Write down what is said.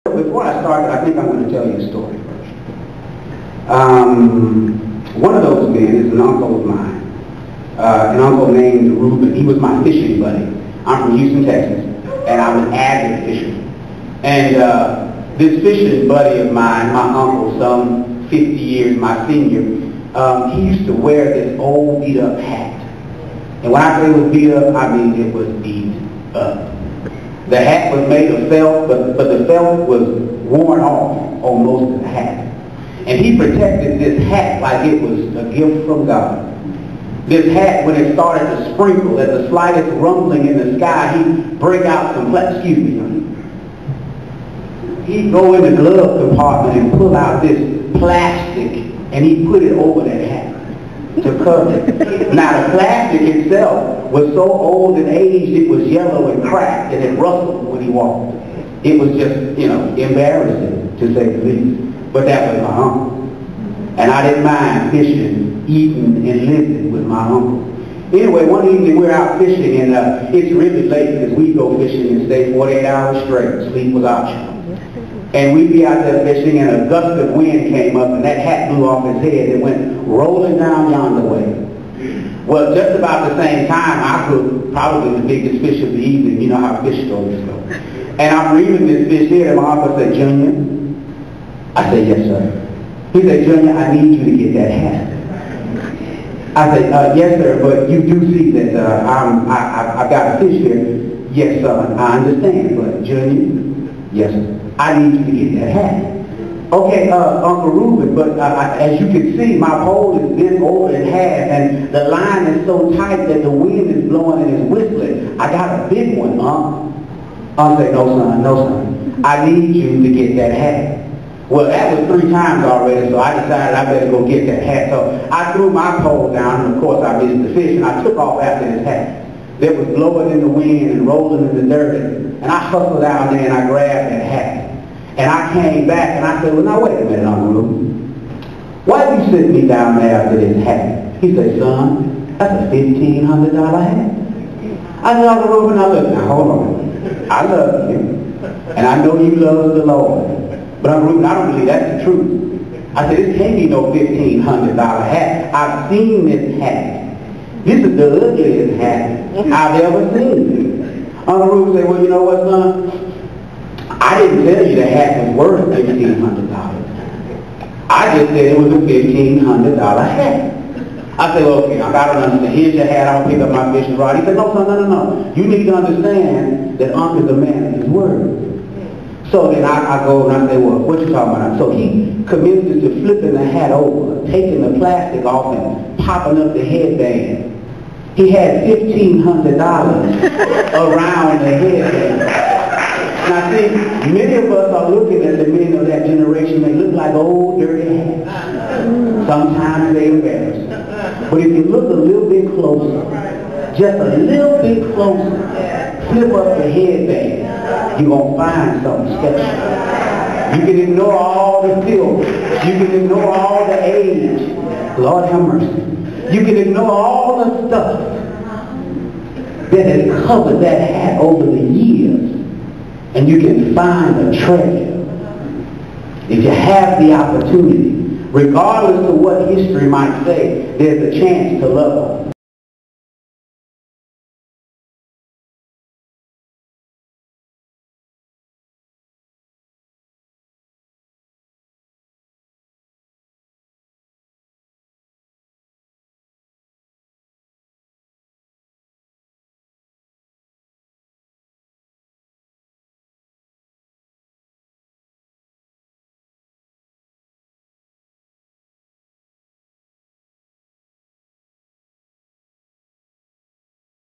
Before I start, I think I'm going to tell you a story. One of those men is an uncle of mine, an uncle named Reuben. He was my fishing buddy. I'm from Houston, Texas, and I'm an avid fisherman. And this fishing buddy of mine, my uncle, some 50 years my senior, he used to wear this old beat-up hat. And when I say it was beat up, I mean it was beat up. The hat was made of felt, but the felt was worn off on most of the hat. And he protected this hat like it was a gift from God. This hat, when it started to sprinkle, at the slightest rumbling in the sky, he'd break out some he'd go in the glove compartment and pull out this plastic, and he'd put it over that hat to cover it. Now, the plastic itself was so old and aged, it was yellow and cracked, and it rustled when he walked. It was just, embarrassing, to say the least. But that was my uncle. And I didn't mind fishing, eating, and living with my uncle. Anyway, one evening we're out fishing, and it's really late because we go fishing and stay 48 hours straight. Sleep was optional. And we'd be out there fishing, and a gust of wind came up, and that hat blew off his head and went rolling down yonder way. Well, just about the same time, I cooked probably the biggest fish of the evening. You know how fish stories go. And I'm reeling this fish here, and my uncle said, "Junior?" I said, "Yes, sir." He said, "Junior, I need you to get that hat." I said, "Yes, sir, but you do see that I've got a fish here." "Yes, son, I understand, but Junior," "Yes, sir, I need you to get that hat." "Okay, Uncle Reuben, but as you can see, my pole is bent over in half, and the line is so tight that the wind is blowing and it's whistling. I got a big one, Uncle." I said, no, son, I need you to get that hat." Well, that was 3 times already, so I decided I better go get that hat. So I threw my pole down, and of course I missed the fish, and I took off after this hat that was blowing in the wind and rolling in the dirt. And I hustled down there and I grabbed that hat. And I came back and I said, "Well, now wait a minute, Uncle Reuben. Why did you sit me down there after this hat?" He said, "Son, that's a $1,500 hat." I said, "Uncle Reuben, now hold on. I love you, and I know you love the Lord. But Uncle Reuben, I don't believe that's the truth." I said, "This can't be no $1,500 hat. I've seen this hat. This is the ugliest hat I've ever seen." Uncle Reuben said, "Well, you know what, son? I didn't tell you the hat was worth $1,500. I just said it was a $1,500 hat." I said, "Well, okay, I don't understand. Here's your hat. I'll pick up my fishing rod." He said, "No, son, no. You need to understand that Uncle is a man of his word." So then I go and I say, "Well, what you talking about?" So he commences to flipping the hat over, taking the plastic off and popping up the headband. He had $1,500 around the headband. Now see, many of us are looking at the men of that generation. They look like old dirty hats. Sometimes they embarrass us. But if you look a little bit closer, just a little bit closer, flip up the headband, you're going to find something special. You can ignore all the filth. You can ignore all the age. Lord have mercy. You can ignore all the stuff that has covered that hat over the years, and you can find a treasure. If you have the opportunity, regardless of what history might say, there's a chance to love.